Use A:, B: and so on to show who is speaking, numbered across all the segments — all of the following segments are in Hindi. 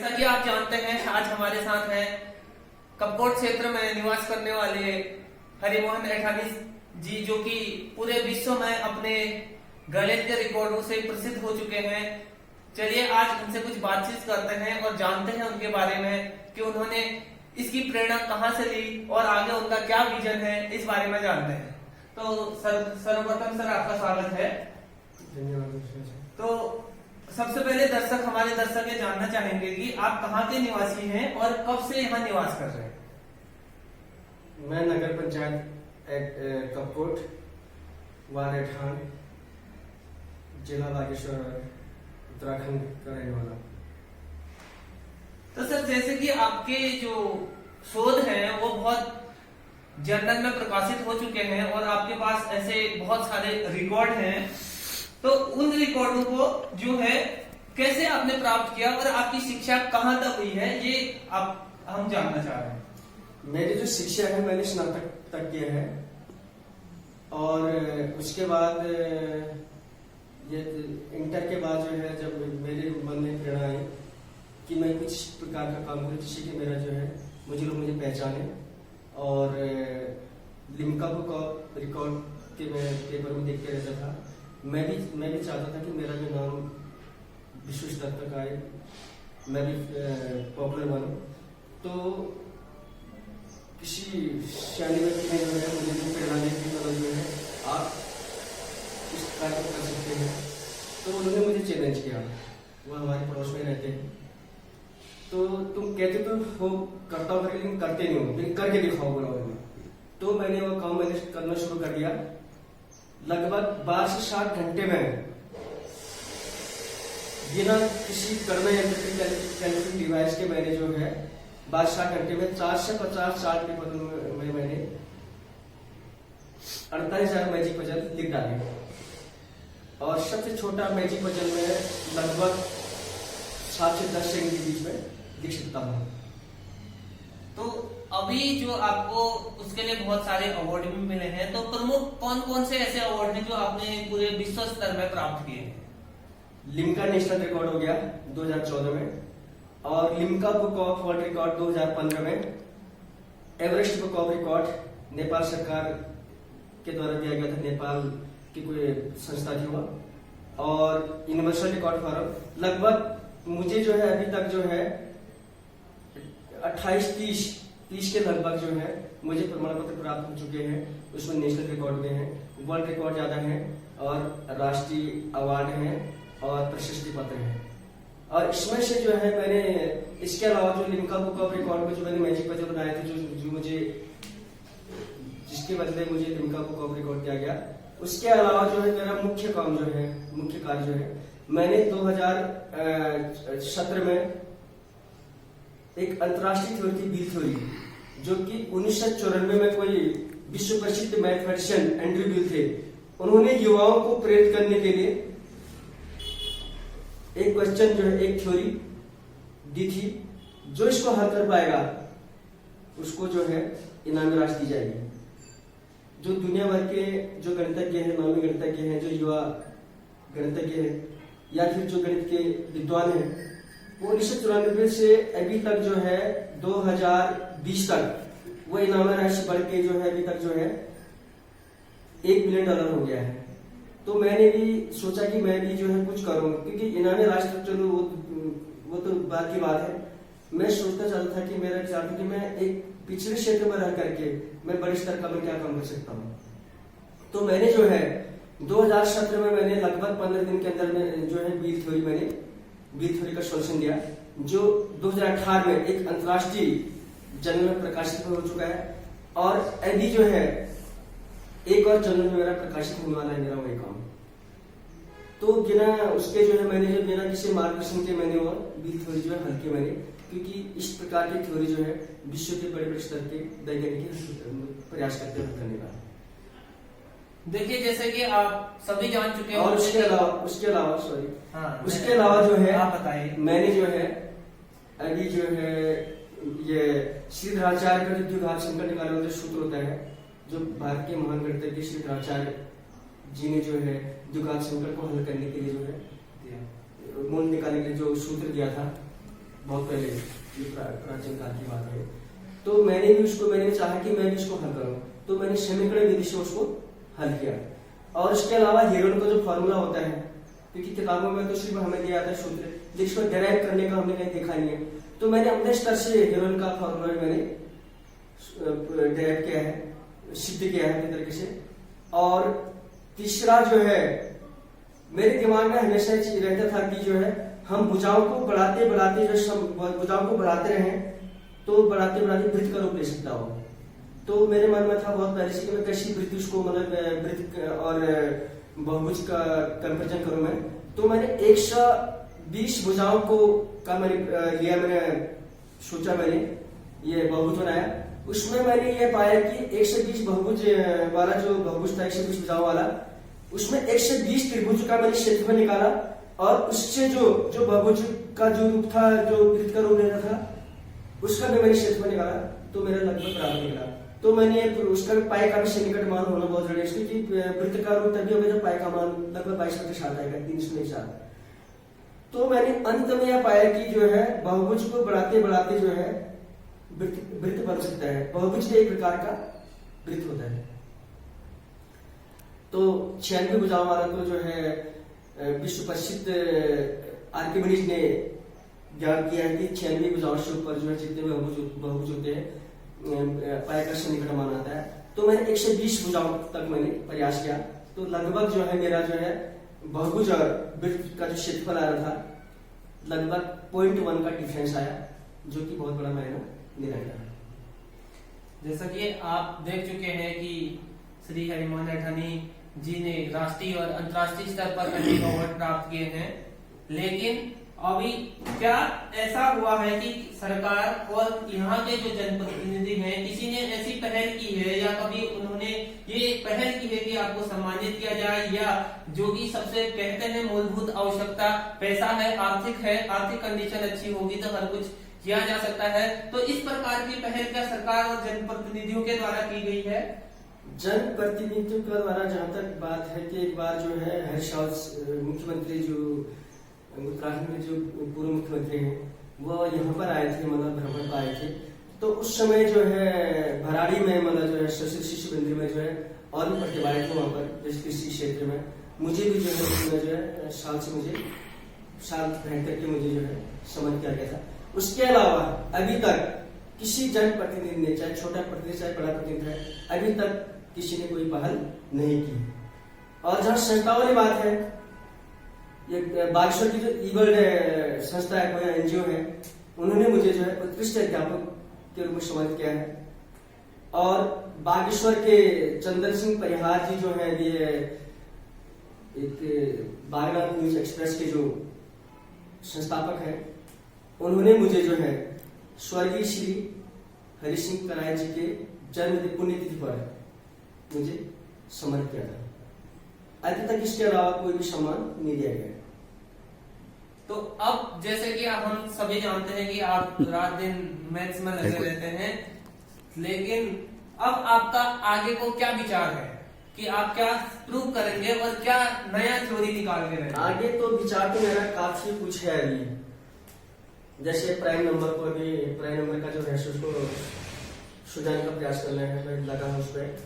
A: जैसा कि आप जानते हैं, आज हमारे साथ हैं कपकोट क्षेत्र में निवास करने वाले हरिमोहन ऐठानी जी, जो कि पूरे विश्व में अपने गणित के रिकॉर्डों से प्रसिद्ध हो चुके हैं। चलिए आज उनसे कुछ बातचीत करते हैं और जानते हैं उनके बारे में कि उन्होंने इसकी प्रेरणा कहाँ से ली और आगे उनका क्या विजन है, इस बारे में जानते हैं। तो सर्वप्रथम सर आपका स्वागत है।
B: धन्यवाद।
A: तो सबसे पहले हमारे दर्शक ये जानना चाहेंगे कि आप कहाँ के निवासी हैं और कब से यहाँ निवास कर रहे हैं।
B: मैं नगर पंचायत कपकोट, वार्ड ऐठान, जिला बागेश्वर, उत्तराखंड का रहने वाला।
A: तो सर, जैसे कि आपके जो शोध हैं वो बहुत जर्नल में प्रकाशित हो चुके हैं और आपके पास ऐसे बहुत सारे रिकॉर्ड हैं, तो उन रिकॉर्डों को जो है कैसे आपने प्राप्त किया और आपकी शिक्षा कहाँ तक हुई है, ये हम जानना चाह रहे हैं।
B: मेरी जो शिक्षा है मैंने स्नातक तक किया है और उसके बाद ये इंटर के बाद जो है, जब मेरे मन में प्रेरणा आई कि मैं कुछ प्रकार का काम करूँ जिससे कि मेरा जो है मुझे पहचाने, और लिम्का बुक ऑफ रिकॉर्ड के मैं पेपर में देखते रहता था। मैं भी चाहता था कि मेरा जो नाम विश्व स्तर तक आए, मैं भी पॉपुलर बनूं। तो किसी शायद ने जो है मुझे जो प्रेरणा दी थी, मतलब जो है आप इस कार्य कर सकते हैं, तो उन्होंने मुझे चैलेंज किया। वो हमारे पड़ोस में रहते हैं, तो तुम कहते तो हो करता हो लेकिन करते नहीं हो, लेकिन करके दिखाओ बोला उन्होंने। तो मैंने वो काम करना शुरू कर दिया। लगभग 12 से 7 घंटे में बिना किसी गणना यंत्र के कैलकुलेटिंग डिवाइस के मैंने जो है 12 से 7 घंटे में 4 से 50 साल के पजल में मैंने 48,000 मैजिक पजल लिख डाले, और सबसे छोटा मैजिक पजल में लगभग 7 से 10 सेकंड के बीच में लिख सकता हूँ।
A: तो अभी जो आपको उसके लिए बहुत सारे अवार्ड भी मिले हैं, तो प्रमुख कौन कौन से ऐसे अवार्ड हैं जो आपने पूरे विश्व स्तर में प्राप्त किए हैं।
B: लिम्का नेशनल रिकॉर्ड हो गया 2014 में, और Limca book of world record 2015 में, Everest book of record Nepal सरकार के द्वारा दिया गया था, नेपाल की कोई संस्था थी वह, और यूनिवर्सल रिकॉर्ड फॉरम। लगभग मुझे जो है अभी तक जो है 28-30 के लगभग जो है मुझे प्रमाण पत्र प्राप्त हो चुके हैं। उसमें नेशनल रिकॉर्ड में है, वर्ल्ड रिकॉर्ड ज्यादा है, और राष्ट्रीय अवार्ड है और प्रशस्ति पत्र है। और इसमें से जो है मैंने इसके अलावा जो लिम्का बुक ऑफ रिकॉर्ड में जो मैंने मैजिक पजल बनाए थे, जो मुझे जिसके बदले मुझे लिम्का बुक ऑफ रिकॉर्ड दिया गया, उसके अलावा जो है मेरा मुख्य कार्य जो है मैंने 2017 में एक अंतरराष्ट्रीय थ्योरी थी, बील थ्योरी, जो कि 1994 में कोई विश्व प्रसिद्ध मैथमेटिशियन एंड्रयू बील थे। उन्होंने युवाओं को प्रेरित करने के लिए एक क्वेश्चन जो है, एक थ्योरी दी थी, जो इसको हल कर पाएगा उसको जो है इनामी राशि दी जाएगी। जो दुनिया भर के जो गणितज्ञ हैं, नामी गणितज्ञ हैं, जो युवा गणितज्ञ हैं या फिर जो गणित के विद्वान हैं, वो 1994 से अभी तक जो है 2020 तक वो इनामी राशि बढ़ के जो है अभी तक जो है $1 बिलियन हो गया है। तो मैंने भी सोचा कि मैं भी जो है कुछ करूंगा, क्योंकि इनामी राशि तो चलो वो तो बात की बात है। मैं सोचता चाहता था कि मेरा विचार था कि मैं एक पिछले क्षेत्र में रह करके मैं बड़े स्तर का मैं क्या काम कर सकता हूँ। तो मैंने जो है 2017 में मैंने लगभग 15 दिन के अंदर में जो है बील थ्योरी का सोल्यूशन दिया, जो 2018 में एक अंतरराष्ट्रीय जर्नल में प्रकाशित हो चुका है, और अभी जो है एक और जर्नल में मेरा प्रकाशित होने वाला है मेरा वही काम। तो बिना उसके जो है मैंने जो बिना किसी मार्गदर्शन के मैंने वो बील थ्योरी जो है हल की मैंने, क्योंकि इस प्रकार की थ्योरी जो है विश्व के बड़े स्तर के वैज्ञानिक प्रयास करते हैं करने का।
A: देखिए, जैसे कि आप सभी जान चुके हैं,
B: और उसके अलावा जो है
A: आप बताइए।
B: मैंने जो है अभी जो है ये श्रीधराचार्य का जो द्विघात संकट निकालने वाला सूत्र होता है, जो भारत के महान गणितज्ञ श्रीधराचार्य जी ने जो है द्विघात संकट को हल करने के लिए जो है मूल निकालने के लिए जो सूत्र दिया था, बहुत पहले, ये प्राचीन काल की बात है। तो मैंने चाहा कि मैं भी इसको हल करूं, तो मैंने समीकरण विधि से उसको हल किया। और इसके अलावा हेरोन का जो फॉर्मूला होता है, क्योंकि किताबों में तो सिर्फ हमें दिया था सूत्र, लेकिन इसको डेराइव करने का हमने कहीं देखा नहीं है, तो मैंने अपने स्तर से हेरोन का फॉर्मूला मैंने डेराइव किया है, सिद्ध किया है अपने तरीके से। और तीसरा जो है, मेरे दिमाग में हमेशा रहता था कि जो है हम भुजाओं को बढ़ाते बढ़ाते भुजाओं को बढ़ाते रहे, तो बढ़ाते बढ़ाते वृत्त का रूप ले सकता हो। तो मेरे मन में था बहुत पहले से कि मैं कैसी वृत्त उसको, मतलब वृत्त और बहुभुज का कंपेरिजन करूं मैं। तो मैंने 120 भुजाओं को का मैंने लिया, मैंने सोचा, मैंने ये बहुभुज बनाया। उसमें मैंने ये पाया कि 120 बहुभुज वाला जो बहुभुज था, 120 भुजाओं वाला, उसमें 120 त्रिभुज का मैंने क्षेत्रफल निकाला, और उससे जो बहुभुज का जो रूप था, जो वृत्त का रूप लेना था, उसका भी मैंने क्षेत्रफल निकाला, तो मेरा लगभग बराबर निकला। तो मैंने उसका पाई का भी सन्निकट मान होना बहुत जरूरी है, क्योंकि वृत्त का रूप तभी होगा जब पाई का मान लगभग 22/7 आएगा, 3/4। तो मैंने अंत में यह पाया कि जो है बहुभुज को बढ़ाते बढ़ाते जो है वृत्त बन सकता है। बहुभुज भी एक प्रकार का वृत्त होता है। तो 96 भुजाओं वाला तो जो है विश्व प्रसिद्ध आर्किमिडीज ने ज्ञान किया है कि 96 भुजाओं से ऊपर जो है जितने बहुभुज होते हैं, पाई का सन्निकट मान आता है। तो मैंने 120 भुजाओं तक मैंने प्रयास किया, तो लगभग जो है मेरा जो है बहुभुज और वृत्त का जो क्षेत्रफल आ रहा था, लगभग 0.1 का डिफरेंस आया, जो कि बहुत बड़ा मायना निरंतर है।
A: जैसा कि आप देख चुके हैं कि श्री हरिमोहन ऐठानी जी ने राष्ट्रीय और अंतर्राष्ट्रीय स्तर पर अनेक अवार्ड प्राप्त किए हैं, लेकिन अभी क्या ऐसा हुआ है कि सरकार और यहाँ के जो जनप्रतिनिधि हैं, किसी ने ऐसी पहल की है, या कभी उन्होंने ये पहल की है कि आपको सम्मानित किया जाए, या जो कि सबसे कहते हैं मूलभूत आवश्यकता पैसा है, आर्थिक कंडीशन अच्छी होगी तो हर कुछ किया जा सकता है। तो इस प्रकार की पहल क्या सरकार और जनप्रतिनिधियों के द्वारा की गई है?
B: जनप्रतिनिधियों के द्वारा जहाँ तक बात है कि एक बार जो है हर्ष मुख्यमंत्री, जो उत्तराखंड में जो पूर्व मुख्यमंत्री हैं, वो यहाँ पर आए थे, मतलब भ्रमण पर आए थे। तो उस समय जो है भराड़ी में, मतलब जो है सशस्त्र शिशु मंदिर में जो है और भी प्रतिभाएं थे वहाँ पर, जैसे कृषि क्षेत्र में मुझे भी जो है साल भेंट करके मुझे जो है सम्मानित किया गया था। उसके अलावा अभी तक किसी जनप्रतिनिधि ने, चाहे छोटा प्रतिनिधि चाहे बड़ा प्रतिनिधि है, अभी तक किसी ने कोई पहल नहीं की। और जहाँ संस्थाओं की बात है, ये बागेश्वर की जो ईवर्ल्ड संस्था है, कोई एनजीओ है, उन्होंने मुझे जो है उत्कृष्ट अध्यापक के रूप में सम्मानित किया है। और बागेश्वर के चंदन सिंह परिहार जी जो है, ये एक बागनाथ न्यूज एक्सप्रेस के जो संस्थापक है, उन्होंने मुझे जो है स्वर्गीय श्री हरि सिंह कराय जी के जन्म पुण्यतिथि पर मुझे सम्मानित किया था। अभी तक इसके अलावा कोई भी सम्मान नहीं दिया गया।
A: तो अब जैसे कि हम सभी जानते हैं कि आप रात दिन मैथ्स में लगे रहते हैं, लेकिन अब आपका आगे को क्या विचार है कि आप क्या प्रूव करेंगे और क्या नया थ्योरी निकाल के रहेंगे?
B: आगे तो विचार तो मेरा काफी कुछ है अभी, जैसे प्राइम नंबर को, अभी प्राइम नंबर का जो है उसको सुझाने का प्रयास कर रहे हैं, मैं लगा हूँ उस पर।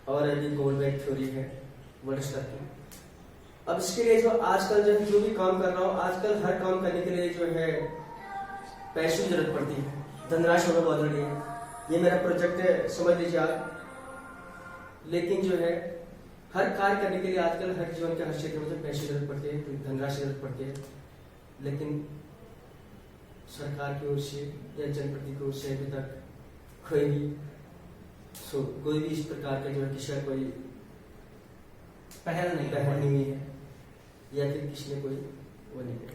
B: और अभी गोल्डबैक थ्योरी है वर्ल्ड स्तर की। अब इसके लिए जो आजकल जो भी काम कर रहा हूँ, आजकल हर काम करने के लिए जो है पैसों की जरूरत पड़ती है, धनराशि होना बहुत जरूरी है। ये मेरा प्रोजेक्ट है, समझ लीजिए आप। लेकिन जो है हर कार्य करने के लिए आजकल हर जीवन के हर क्षेत्र में पैसे की जरूरत पड़ती है, धनराशि की जरूरत पड़ती है। लेकिन सरकार की ओर से या जनप्रति की ओर से अभी तक कोई भी इस प्रकार का जो है किसी कोई पहल नहीं हुई है, या फिर किसी ने कोई वो नहीं किया।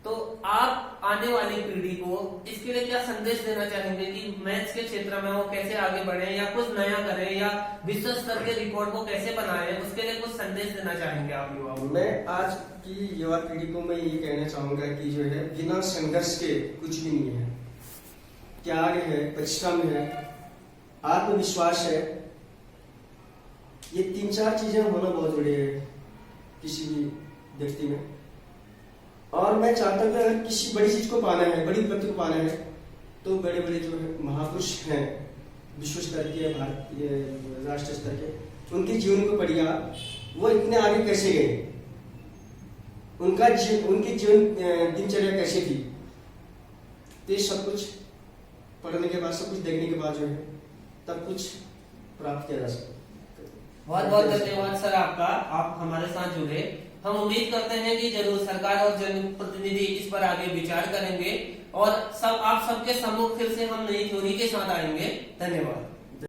A: तो आप आने वाली पीढ़ी को इसके लिए क्या संदेश देना चाहेंगे कि मैथ्स के क्षेत्र में वो कैसे आगे बढ़े, या कुछ नया करें, या विश्व स्तर के रिकॉर्ड को कैसे बनाए, उसके लिए कुछ संदेश देना चाहेंगे आप युवाओं को?
B: मैं आज की युवा पीढ़ी को मैं ये कहना चाहूंगा कि जो है बिना संघर्ष के कुछ भी नहीं है। त्याग है, परिश्रम है, आत्मविश्वास है, ये 3-4 चीजें होना बहुत जरूरी है किसी भी व्यक्ति में। और मैं चाहता हूँ कि अगर किसी बड़ी चीज को पाना है, बड़ी उपलब्धि को पाना है, तो बड़े बड़े जो है महापुरुष हैं विश्व स्तर के, भारतीय राष्ट्र स्तर के, उनके जीवन को पढ़िए आप। वो इतने आगे कैसे गए, उनके जीवन दिनचर्या कैसे थी, तो ये सब कुछ पढ़ने के बाद, सब कुछ देखने के बाद जो है तब कुछ प्राप्त किया जा सकता है।
A: बहुत बहुत धन्यवाद सर आपका, आप हमारे साथ जुड़े। हम उम्मीद करते हैं कि जरूर सरकार और जनप्रतिनिधि इस पर आगे विचार करेंगे और आप सबके सम्मुख फिर से हम नई थ्योरी के साथ आएंगे। धन्यवाद।